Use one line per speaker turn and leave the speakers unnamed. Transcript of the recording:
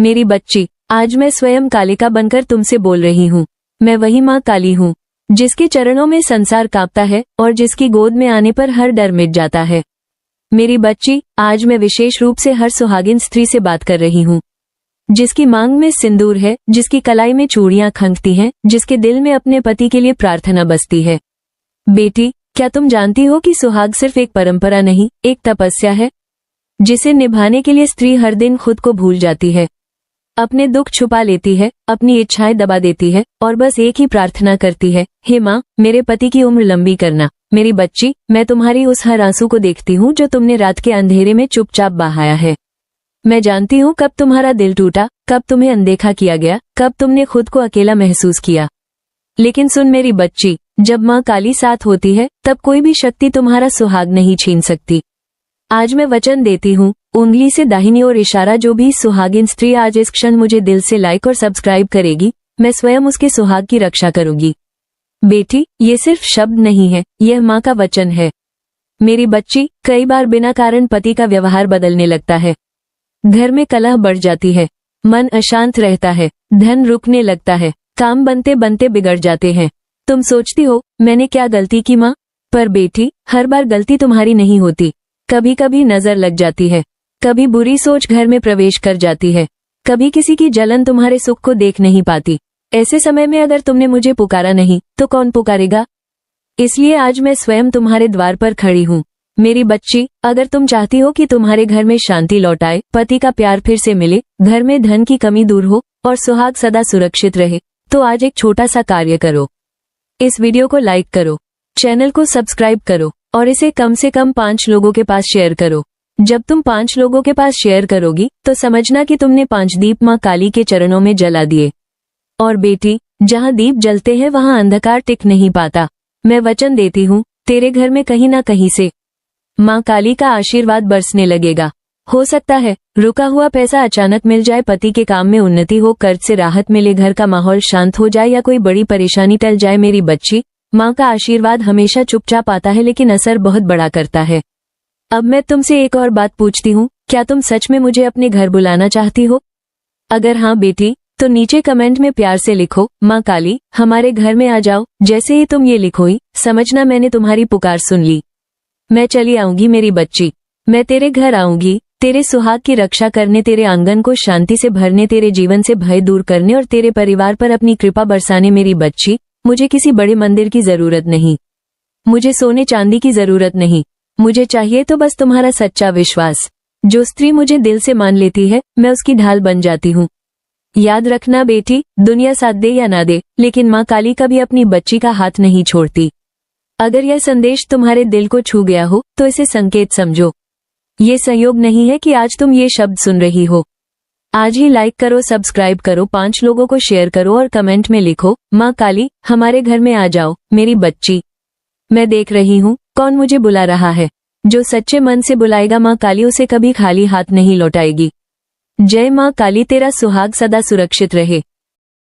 मेरी बच्ची, आज मैं स्वयं कालिका बनकर तुमसे बोल रही हूँ। मैं वही माँ काली हूँ, जिसके चरणों में संसार कांपता है और जिसकी गोद में आने पर हर डर मिट जाता है। मेरी बच्ची, आज मैं विशेष रूप से हर सुहागिन स्त्री से बात कर रही हूँ, जिसकी मांग में सिंदूर है, जिसकी कलाई में चूड़ियां खंगती हैं, जिसके दिल में अपने पति के लिए प्रार्थना बसती है। बेटी, क्या तुम जानती हो कि सुहाग सिर्फ एक परंपरा नहीं, एक तपस्या है, जिसे निभाने के लिए स्त्री हर दिन खुद को भूल जाती है, अपने दुख छुपा लेती है, अपनी इच्छाएं दबा देती है और बस एक ही प्रार्थना करती है, हे माँ, मेरे पति की उम्र लंबी करना। मेरी बच्ची, मैं तुम्हारी उस हर आंसू को देखती हूँ जो तुमने रात के अंधेरे में चुपचाप बहाया है। मैं जानती हूँ कब तुम्हारा दिल टूटा, कब तुम्हें अनदेखा किया गया, कब तुमने खुद को अकेला महसूस किया। लेकिन सुन मेरी बच्ची, जब माँ काली साथ होती है तब कोई भी शक्ति तुम्हारा सुहाग नहीं छीन सकती। आज मैं वचन देती हूँ, उंगली से दाहिनी ओर इशारा, जो भी सुहागिन स्त्री आज इस क्षण मुझे दिल से लाइक और सब्सक्राइब करेगी, मैं स्वयं उसके सुहाग की रक्षा करूंगी। बेटी, ये सिर्फ शब्द नहीं है, यह माँ का वचन है। मेरी बच्ची, कई बार बिना कारण पति का व्यवहार बदलने लगता है, घर में कलह बढ़ जाती है, मन अशांत रहता है, धन रुकने लगता है, काम बनते बनते बिगड़ जाते हैं। तुम सोचती हो मैंने क्या गलती की माँ? पर बेटी, हर बार गलती तुम्हारी नहीं होती। कभी कभी नजर लग जाती है, कभी बुरी सोच घर में प्रवेश कर जाती है, कभी किसी की जलन तुम्हारे सुख को देख नहीं पाती। ऐसे समय में अगर तुमने मुझे पुकारा नहीं तो कौन पुकारेगा? इसलिए आज मैं स्वयं तुम्हारे द्वार पर खड़ी हूँ। मेरी बच्ची, अगर तुम चाहती हो कि तुम्हारे घर में शांति लौट आए, पति का प्यार फिर से मिले, घर में धन की कमी दूर हो और सुहाग सदा सुरक्षित रहे, तो आज एक छोटा सा कार्य करो। इस वीडियो को लाइक करो, चैनल को सब्सक्राइब करो और इसे कम से कम 5 लोगों के पास शेयर करो। जब तुम 5 लोगों के पास शेयर करोगी तो समझना कि तुमने 5 दीप माँ काली के चरणों में जला दिए। और बेटी, जहाँ दीप जलते हैं वहाँ अंधकार टिक नहीं पाता। मैं वचन देती हूँ, तेरे घर में कहीं ना कहीं से माँ काली का आशीर्वाद बरसने लगेगा। हो सकता है रुका हुआ पैसा अचानक मिल जाए, पति के काम में उन्नति हो, कर्ज से राहत मिले, घर का माहौल शांत हो जाए या कोई बड़ी परेशानी टल जाए। मेरी बच्ची, माँ का आशीर्वाद हमेशा चुपचाप आता है लेकिन असर बहुत बड़ा करता है। अब मैं तुमसे एक और बात पूछती हूँ, क्या तुम सच में मुझे अपने घर बुलाना चाहती हो? अगर हाँ बेटी, तो नीचे कमेंट में प्यार से लिखो, माँ काली हमारे घर में आ जाओ। जैसे ही तुम ये लिखोई, समझना मैंने तुम्हारी पुकार सुन ली। मैं चली आऊंगी मेरी बच्ची, मैं तेरे घर आऊंगी, तेरे सुहाग की रक्षा करने, तेरे आंगन को शांति से भरने, तेरे जीवन से भय दूर करने और तेरे परिवार पर अपनी कृपा बरसाने। मेरी बच्ची, मुझे किसी बड़े मंदिर की जरूरत नहीं, मुझे सोने चांदी की जरूरत नहीं, मुझे चाहिए तो बस तुम्हारा सच्चा विश्वास। जो स्त्री मुझे दिल से मान लेती है, मैं उसकी ढाल बन जाती हूँ। याद रखना बेटी, दुनिया साथ दे या ना दे, लेकिन माँ काली कभी अपनी बच्ची का हाथ नहीं छोड़ती। अगर यह संदेश तुम्हारे दिल को छू गया हो तो इसे संकेत समझो। ये संयोग नहीं है कि आज तुम ये शब्द सुन रही हो। आज ही लाइक करो, सब्सक्राइब करो, 5 लोगों को शेयर करो और कमेंट में लिखो, माँ काली हमारे घर में आ जाओ। मेरी बच्ची, मैं देख रही हूँ कौन मुझे बुला रहा है। जो सच्चे मन से बुलाएगा, माँ काली उसे कभी खाली हाथ नहीं लौटाएगी। जय माँ काली, तेरा सुहाग सदा सुरक्षित रहे।